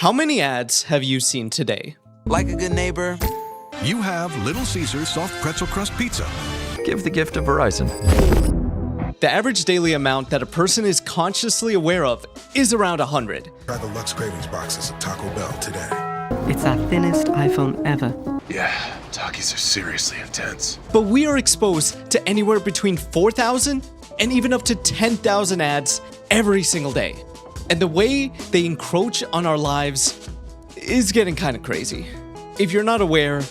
How many ads have you seen today? Like a good neighbor. You have Little Caesars soft pretzel crust pizza. Give the gift of Verizon. The average daily amount that a person is consciously aware of is around 100. Try the Lux Cravings boxes at Taco Bell today. It's the thinnest iPhone ever. Yeah, Takis are seriously intense. But we are exposed to anywhere between 4,000 and even up to 10,000 ads every single day. And the way they encroach on our lives is getting kind of crazy. If you're not aware,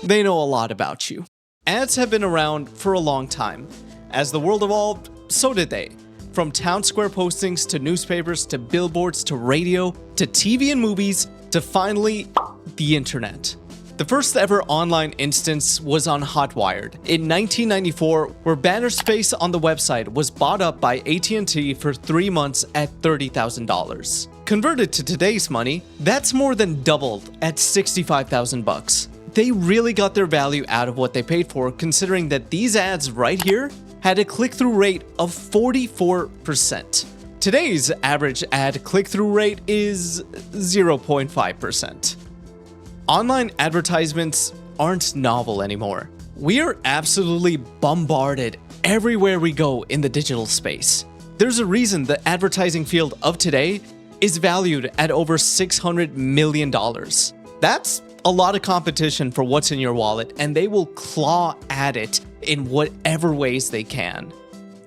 they know a lot about you. Ads have been around for a long time. As the world evolved, so did they. From town square postings to newspapers to billboards to radio to TV and movies to finally the internet. The first ever online instance was on Hotwired in 1994, where banner space on the website was bought up by AT&T for 3 months at $30,000. Converted to today's money, that's more than doubled at $65,000. They really got their value out of what they paid for, considering that these ads right here had a click-through rate of 44%. Today's average ad click-through rate is 0.5%. Online advertisements aren't novel anymore. We are absolutely bombarded everywhere we go in the digital space. There's a reason the advertising field of today is valued at over $600 million. That's a lot of competition for what's in your wallet, and they will claw at it in whatever ways they can.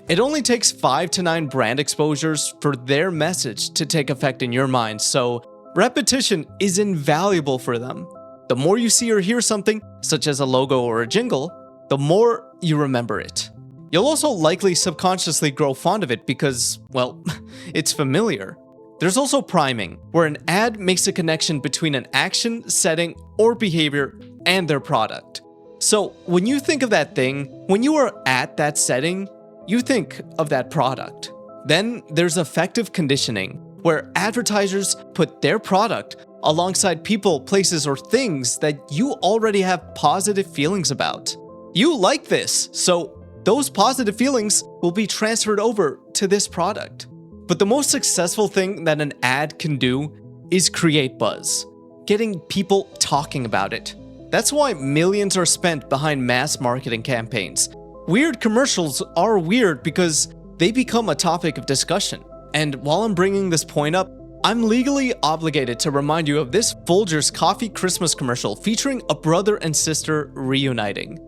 It only takes 5 to 9 brand exposures for their message to take effect in your mind, so repetition is invaluable for them. The more you see or hear something, such as a logo or a jingle, the more you remember it. You'll also likely subconsciously grow fond of it because, well, it's familiar. There's also priming, where an ad makes a connection between an action, setting, or behavior and their product. So when you think of that thing, when you are at that setting, you think of that product. Then there's affective conditioning, where advertisers put their product alongside people, places, or things that you already have positive feelings about. You like this, so those positive feelings will be transferred over to this product. But the most successful thing that an ad can do is create buzz, getting people talking about it. That's why millions are spent behind mass marketing campaigns. Weird commercials are weird because they become a topic of discussion. And while I'm bringing this point up, I'm legally obligated to remind you of this Folgers Coffee Christmas commercial featuring a brother and sister reuniting.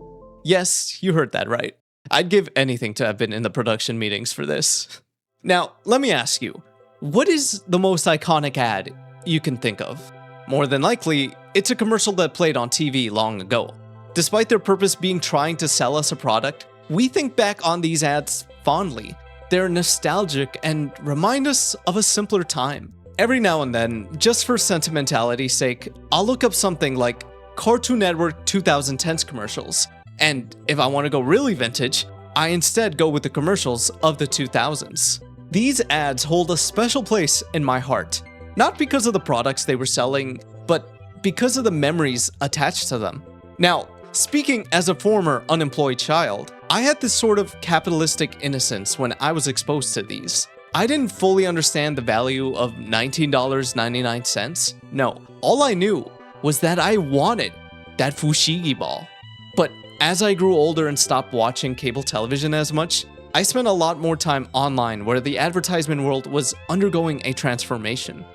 Yes, you heard that right. I'd give anything to have been in the production meetings for this. Now, let me ask you, what is the most iconic ad you can think of? More than likely, it's a commercial that played on TV long ago. Despite their purpose being trying to sell us a product, we think back on these ads fondly. They're nostalgic and remind us of a simpler time. Every now and then, just for sentimentality's sake, I'll look up something like Cartoon Network 2010s commercials. And if I want to go really vintage, I instead go with the commercials of the 2000s. These ads hold a special place in my heart, not because of the products they were selling, but because of the memories attached to them. Now, speaking as a former unemployed child, I had this sort of capitalistic innocence when I was exposed to these. I didn't fully understand the value of $19.99. No, all I knew was that I wanted that fushigi ball. But as I grew older and stopped watching cable television as much, I spent a lot more time online where the advertisement world was undergoing a transformation.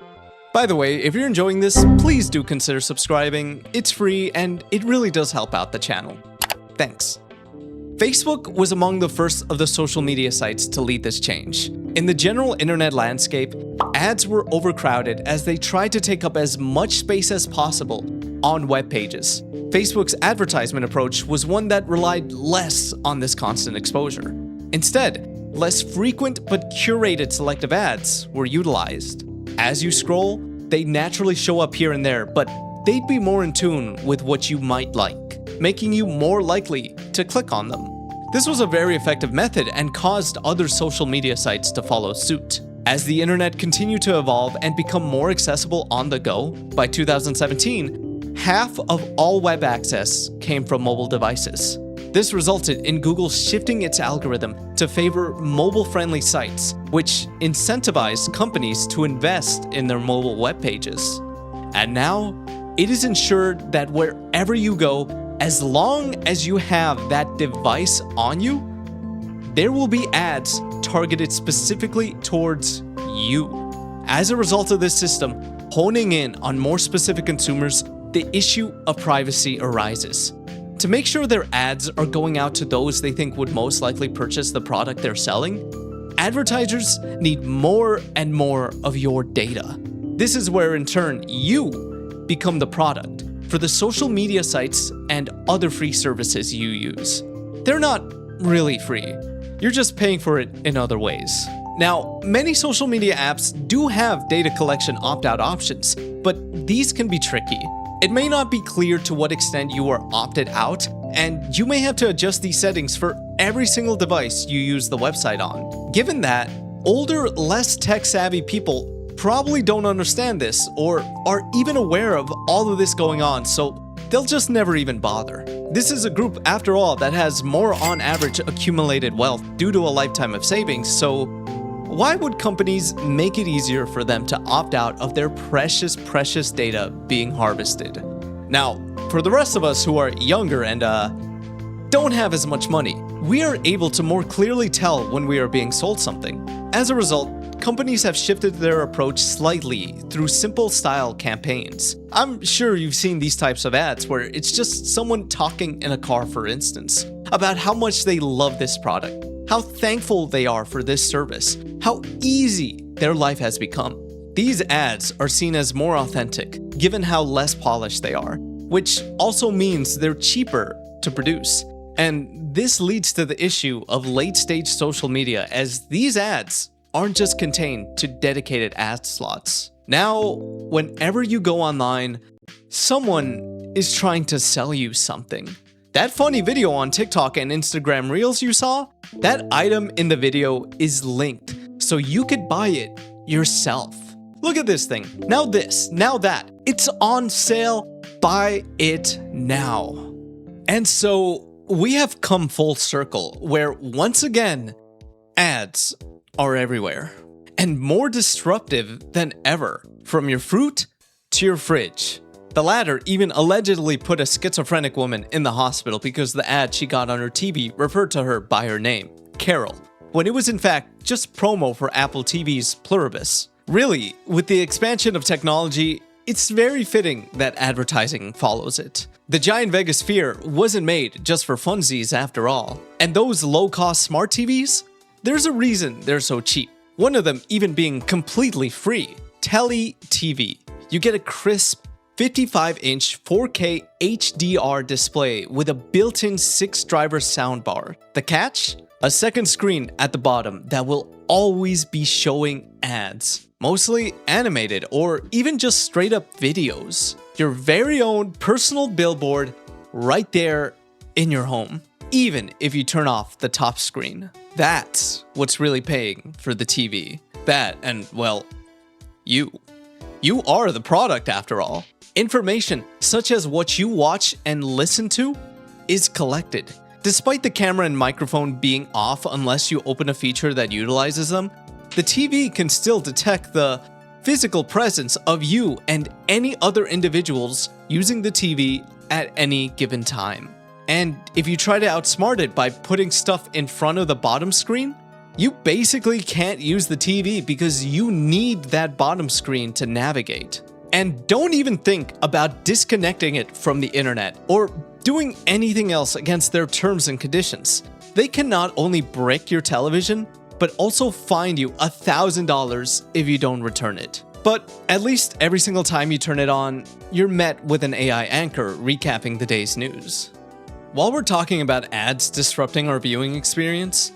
By the way, if you're enjoying this, please do consider subscribing. It's free and it really does help out the channel. Thanks. Facebook was among the first of the social media sites to lead this change. In the general internet landscape, ads were overcrowded as they tried to take up as much space as possible on web pages. Facebook's advertisement approach was one that relied less on this constant exposure. Instead, less frequent but curated selective ads were utilized. As you scroll, they naturally show up here and there, but they'd be more in tune with what you might like, making you more likely to click on them. This was a very effective method and caused other social media sites to follow suit. As the internet continued to evolve and become more accessible on the go, by 2017, half of all web access came from mobile devices. This resulted in Google shifting its algorithm to favor mobile-friendly sites, which incentivized companies to invest in their mobile web pages. And now, it is ensured that wherever you go, as long as you have that device on you, there will be ads targeted specifically towards you. As a result of this system honing in on more specific consumers, the issue of privacy arises. To make sure their ads are going out to those they think would most likely purchase the product they're selling, advertisers need more and more of your data. This is where, in turn, you become the product for the social media sites and other free services you use. They're not really free. You're just paying for it in other ways. Now, many social media apps do have data collection opt-out options, but these can be tricky. It may not be clear to what extent you are opted out, and you may have to adjust these settings for every single device you use the website on. Given that, older, less tech-savvy people probably don't understand this or are even aware of all of this going on, so they'll just never even bother. This is a group, after all, that has more on average accumulated wealth due to a lifetime of savings, so why would companies make it easier for them to opt out of their precious, precious data being harvested? Now, for the rest of us who are younger and don't have as much money, we are able to more clearly tell when we are being sold something. As a result, companies have shifted their approach slightly through simple style campaigns. I'm sure you've seen these types of ads where it's just someone talking in a car, for instance, about how much they love this product, how thankful they are for this service, how easy their life has become. These ads are seen as more authentic, given how less polished they are, which also means they're cheaper to produce. And this leads to the issue of late-stage social media, as these ads aren't just contained to dedicated ad slots. Now, whenever you go online, someone is trying to sell you something. That funny video on TikTok and Instagram Reels you saw, that item in the video is linked, so you could buy it yourself. Look at this thing. Now this, now that. It's on sale. Buy it now. And so we have come full circle, where once again, ads are everywhere and more disruptive than ever, from your fruit to your fridge. The latter even allegedly put a schizophrenic woman in the hospital because the ad she got on her TV referred to her by her name, Carol, when it was in fact just promo for Apple TV's Pluribus. Really, with the expansion of technology, it's very fitting that advertising follows it. The giant Vegas sphere wasn't made just for funsies after all. And those low-cost smart TVs? There's a reason they're so cheap. One of them even being completely free. Tele TV. You get a crisp 55-inch 4K HDR display with a built-in 6-driver soundbar. The catch? A second screen at the bottom that will always be showing ads. Mostly animated or even just straight up videos. Your very own personal billboard right there in your home. Even if you turn off the top screen. That's what's really paying for the TV. That and, well, you. You are the product after all. Information such as what you watch and listen to is collected. Despite the camera and microphone being off unless you open a feature that utilizes them, the TV can still detect the physical presence of you and any other individuals using the TV at any given time. And if you try to outsmart it by putting stuff in front of the bottom screen, you basically can't use the TV because you need that bottom screen to navigate. And don't even think about disconnecting it from the internet or doing anything else against their terms and conditions. They can not only break your television, but also fine you $1,000 if you don't return it. But at least every single time you turn it on, you're met with an AI anchor recapping the day's news. While we're talking about ads disrupting our viewing experience,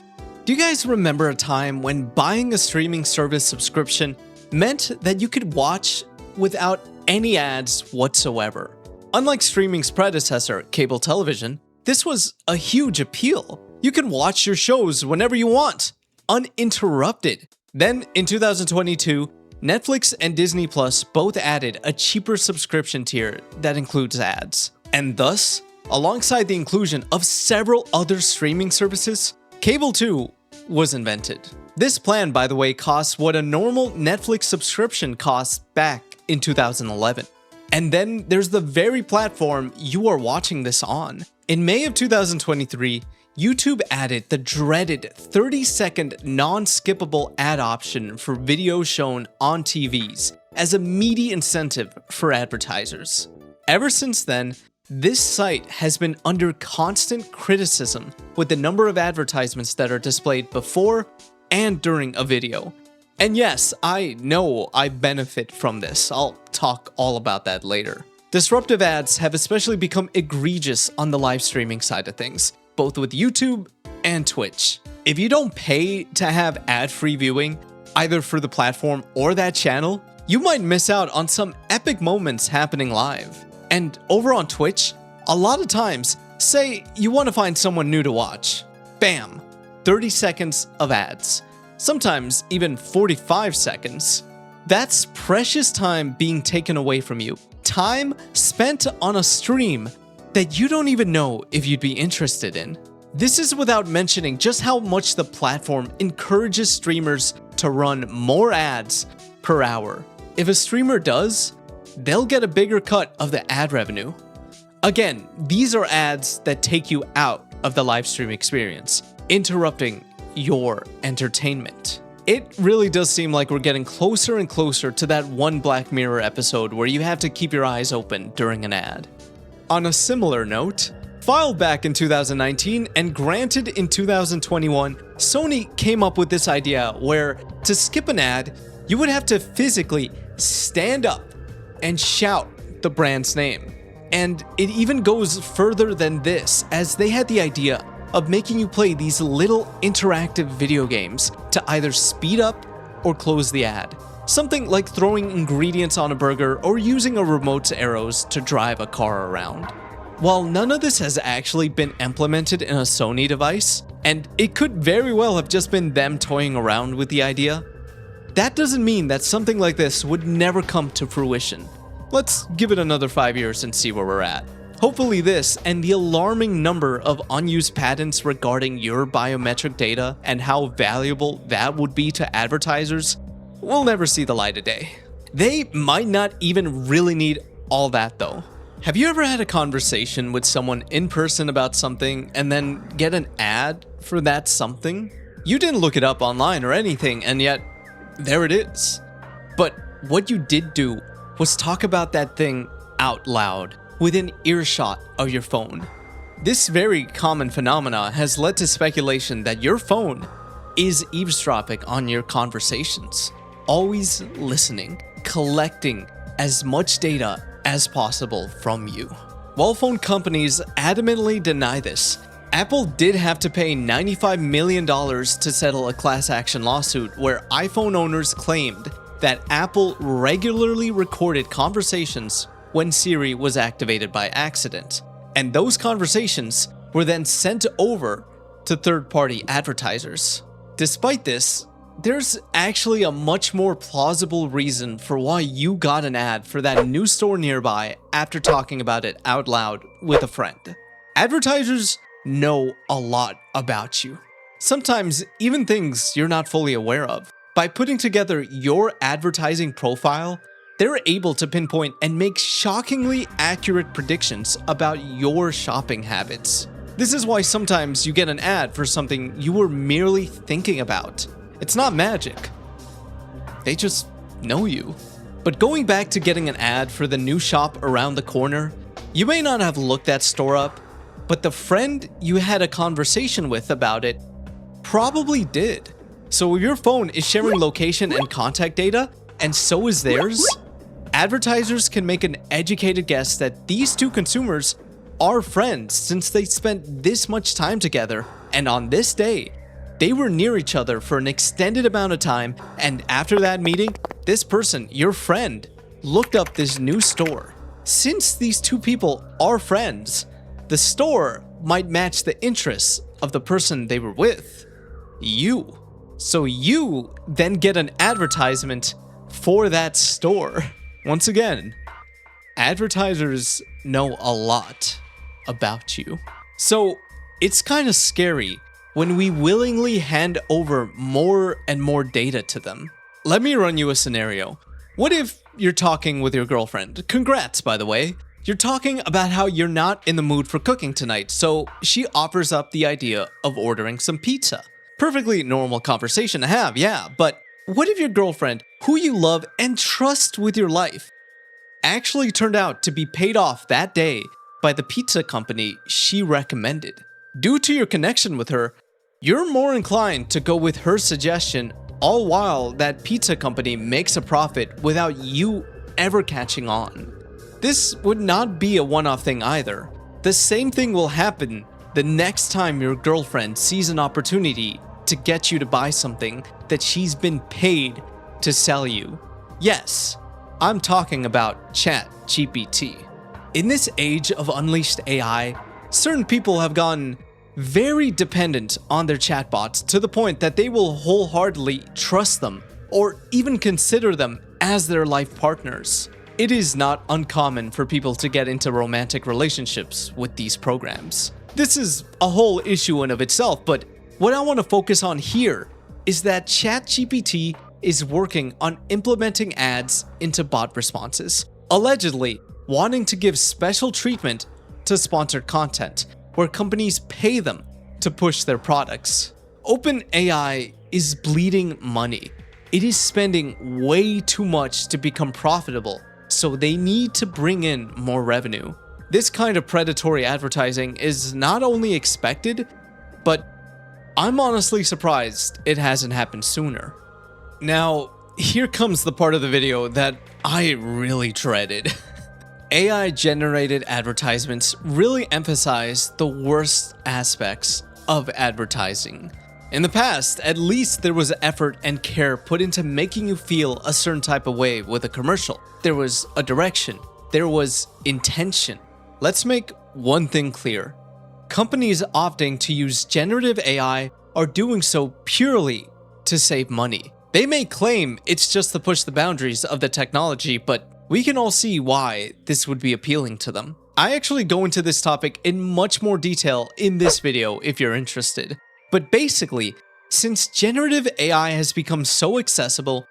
do you guys remember a time when buying a streaming service subscription meant that you could watch without any ads whatsoever? Unlike streaming's predecessor, cable television, this was a huge appeal. You can watch your shows whenever you want, uninterrupted. Then in 2022, Netflix and Disney Plus both added a cheaper subscription tier that includes ads. And thus, alongside the inclusion of several other streaming services, Cable 2 was invented. This plan, by the way, costs what a normal Netflix subscription costs back in 2011. And then there's the very platform you are watching this on. In May of 2023, YouTube added the dreaded 30-second non-skippable ad option for videos shown on TVs as a meaty incentive for advertisers. Ever since then, this site has been under constant criticism with the number of advertisements that are displayed before and during a video. And yes, I know I benefit from this. I'll talk all about that later. Disruptive ads have especially become egregious on the live streaming side of things, both with YouTube and Twitch. If you don't pay to have ad-free viewing, either for the platform or that channel, you might miss out on some epic moments happening live. And over on Twitch, a lot of times, say you want to find someone new to watch. Bam! 30 seconds of ads. Sometimes even 45 seconds. That's precious time being taken away from you. Time spent on a stream that you don't even know if you'd be interested in. This is without mentioning just how much the platform encourages streamers to run more ads per hour. If a streamer does, they'll get a bigger cut of the ad revenue. Again, these are ads that take you out of the live stream experience, interrupting your entertainment. It really does seem like we're getting closer and closer to that one Black Mirror episode where you have to keep your eyes open during an ad. On a similar note, filed back in 2019 and granted in 2021, Sony came up with this idea where to skip an ad, you would have to physically stand up and shout the brand's name. And it even goes further than this, as they had the idea of making you play these little interactive video games to either speed up or close the ad. Something like throwing ingredients on a burger or using a remote's arrows to drive a car around. While none of this has actually been implemented in a Sony device, and it could very well have just been them toying around with the idea, that doesn't mean that something like this would never come to fruition. Let's give it another 5 years and see where we're at. Hopefully this and the alarming number of unused patents regarding your biometric data and how valuable that would be to advertisers will never see the light of day. They might not even really need all that though. Have you ever had a conversation with someone in person about something and then get an ad for that something? You didn't look it up online or anything, and yet there it is. But what you did do was talk about that thing out loud, within earshot of your phone. This very common phenomena has led to speculation that your phone is eavesdropping on your conversations, always listening, collecting as much data as possible from you. While phone companies adamantly deny this, Apple did have to pay $95 million to settle a class action lawsuit where iPhone owners claimed that Apple regularly recorded conversations when Siri was activated by accident, and those conversations were then sent over to third-party advertisers. Despite this, there's actually a much more plausible reason for why you got an ad for that new store nearby after talking about it out loud with a friend. Advertisers know a lot about you, sometimes even things you're not fully aware of. By putting together your advertising profile, they're able to pinpoint and make shockingly accurate predictions about your shopping habits. This is why sometimes you get an ad for something you were merely thinking about. It's not magic. They just know you. But going back to getting an ad for the new shop around the corner, you may not have looked that store up, but the friend you had a conversation with about it probably did. So if your phone is sharing location and contact data, and so is theirs, advertisers can make an educated guess that these two consumers are friends since they spent this much time together, and on this day, they were near each other for an extended amount of time, and after that meeting, this person, your friend, looked up this new store. Since these two people are friends, the store might match the interests of the person they were with, you. So you then get an advertisement for that store. Once again, advertisers know a lot about you. So it's kind of scary when we willingly hand over more and more data to them. Let me run you a scenario. What if you're talking with your girlfriend. Congrats, by the way. You're talking about how you're not in the mood for cooking tonight, so she offers up the idea of ordering some pizza. Perfectly normal conversation to have, yeah, but what if your girlfriend, who you love and trust with your life, actually turned out to be paid off that day by the pizza company she recommended? Due to your connection with her, you're more inclined to go with her suggestion, all while that pizza company makes a profit without you ever catching on. This would not be a one-off thing either. The same thing will happen the next time your girlfriend sees an opportunity to get you to buy something that she's been paid to sell you. Yes, I'm talking about ChatGPT. In this age of unleashed AI, certain people have gotten very dependent on their chatbots to the point that they will wholeheartedly trust them or even consider them as their life partners. It is not uncommon for people to get into romantic relationships with these programs. This is a whole issue in of itself, but what I want to focus on here is that ChatGPT is working on implementing ads into bot responses, allegedly wanting to give special treatment to sponsored content, where companies pay them to push their products. OpenAI is bleeding money. It is spending way too much to become profitable, so they need to bring in more revenue. This kind of predatory advertising is not only expected, but I'm honestly surprised it hasn't happened sooner. Now, here comes the part of the video that I really dreaded. AI-generated advertisements really emphasize the worst aspects of advertising. In the past, at least there was effort and care put into making you feel a certain type of way with a commercial. There was a direction. There was intention. Let's make one thing clear. Companies opting to use generative AI are doing so purely to save money. They may claim it's just to push the boundaries of the technology, but we can all see why this would be appealing to them. I actually go into this topic in much more detail in this video if you're interested. But basically, since generative AI has become so accessible,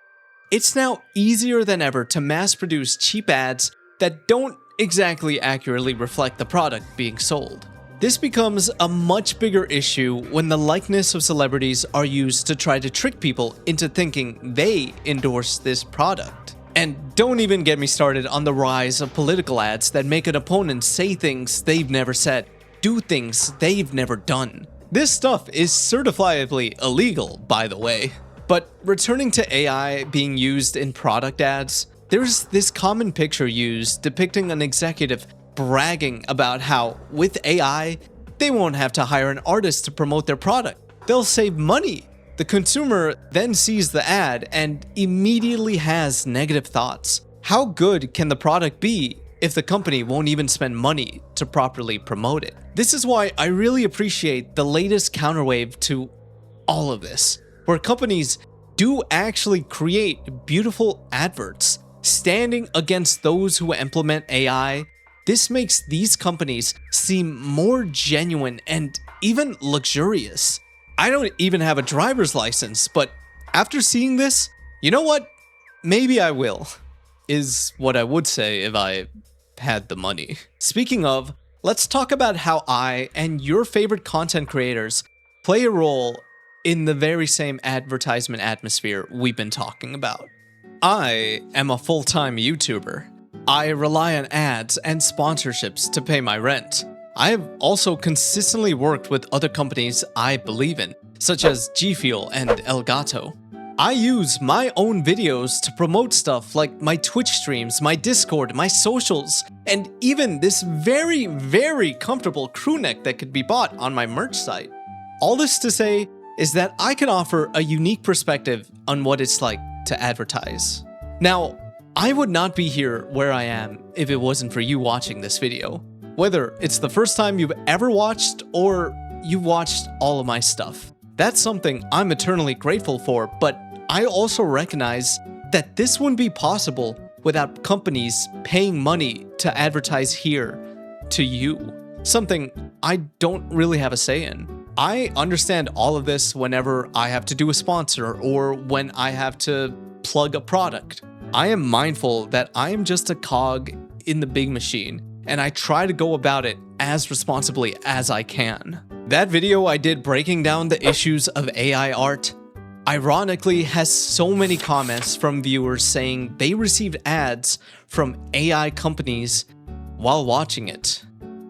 it's now easier than ever to mass produce cheap ads that don't exactly accurately reflect the product being sold. This becomes a much bigger issue when the likeness of celebrities are used to try to trick people into thinking they endorse this product. And don't even get me started on the rise of political ads that make an opponent say things they've never said, do things they've never done. This stuff is certifiably illegal, by the way. But returning to AI being used in product ads, there's this common picture used depicting an executive bragging about how, with AI, they won't have to hire an artist to promote their product. They'll save money. The consumer then sees the ad and immediately has negative thoughts. How good can the product be if the company won't even spend money to properly promote it? This is why I really appreciate the latest counterwave to all of this, where companies do actually create beautiful adverts, standing against those who implement AI. This makes these companies seem more genuine and even luxurious. I don't even have a driver's license, but after seeing this, you know what? Maybe I will, is what I would say if I had the money. Speaking of, let's talk about how I and your favorite content creators play a role in the very same advertisement atmosphere we've been talking about. I am a full-time YouTuber. I rely on ads and sponsorships to pay my rent. I have also consistently worked with other companies I believe in, such as G Fuel and Elgato. I use my own videos to promote stuff like my Twitch streams, my Discord, my socials, and even this very, very comfortable crew neck that could be bought on my merch site. All this to say is that I can offer a unique perspective on what it's like to advertise. Now, I would not be here where I am if it wasn't for you watching this video. Whether it's the first time you've ever watched or you've watched all of my stuff. That's something I'm eternally grateful for, but I also recognize that this wouldn't be possible without companies paying money to advertise here to you. Something I don't really have a say in. I understand all of this whenever I have to do a sponsor or when I have to plug a product. I am mindful that I am just a cog in the big machine, and I try to go about it as responsibly as I can. That video I did breaking down the issues of AI art, ironically, has so many comments from viewers saying they received ads from AI companies while watching it.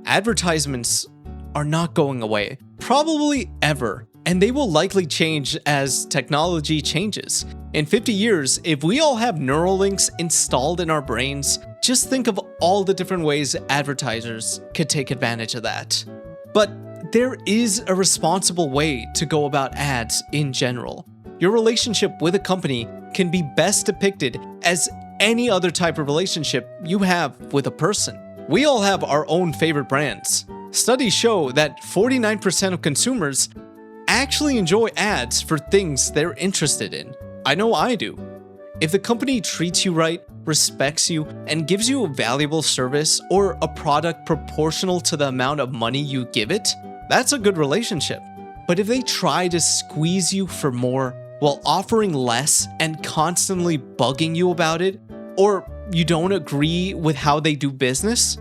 Advertisements are not going away, probably ever, and they will likely change as technology changes. In 50 years, if we all have neural links installed in our brains, just think of all the different ways advertisers could take advantage of that. But there is a responsible way to go about ads in general. Your relationship with a company can be best depicted as any other type of relationship you have with a person. We all have our own favorite brands. Studies show that 49% of consumers actually enjoy ads for things they're interested in. I know I do. If the company treats you right, respects you, and gives you a valuable service or a product proportional to the amount of money you give it, that's a good relationship. But if they try to squeeze you for more while offering less and constantly bugging you about it, or you don't agree with how they do business,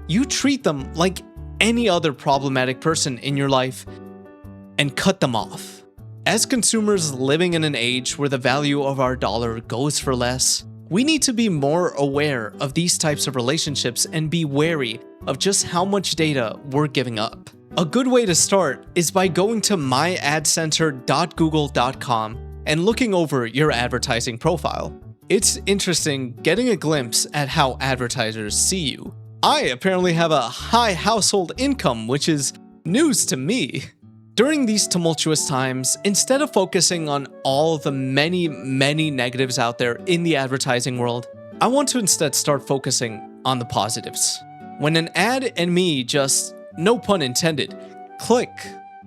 you treat them like any other problematic person in your life and cut them off. As consumers living in an age where the value of our dollar goes for less, we need to be more aware of these types of relationships and be wary of just how much data we're giving up. A good way to start is by going to myadcenter.google.com and looking over your advertising profile. It's interesting getting a glimpse at how advertisers see you. I apparently have a high household income, which is news to me. During these tumultuous times, instead of focusing on all the many negatives out there in the advertising world, I want to instead start focusing on the positives. When an ad and me just, no pun intended, click,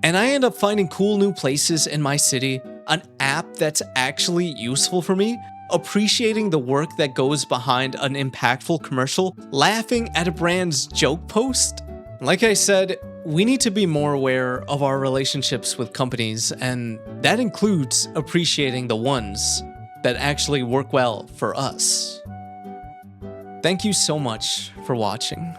and I end up finding cool new places in my city, an app that's actually useful for me, appreciating the work that goes behind an impactful commercial, laughing at a brand's joke post. Like I said, we need to be more aware of our relationships with companies, and that includes appreciating the ones that actually work well for us. Thank you so much for watching.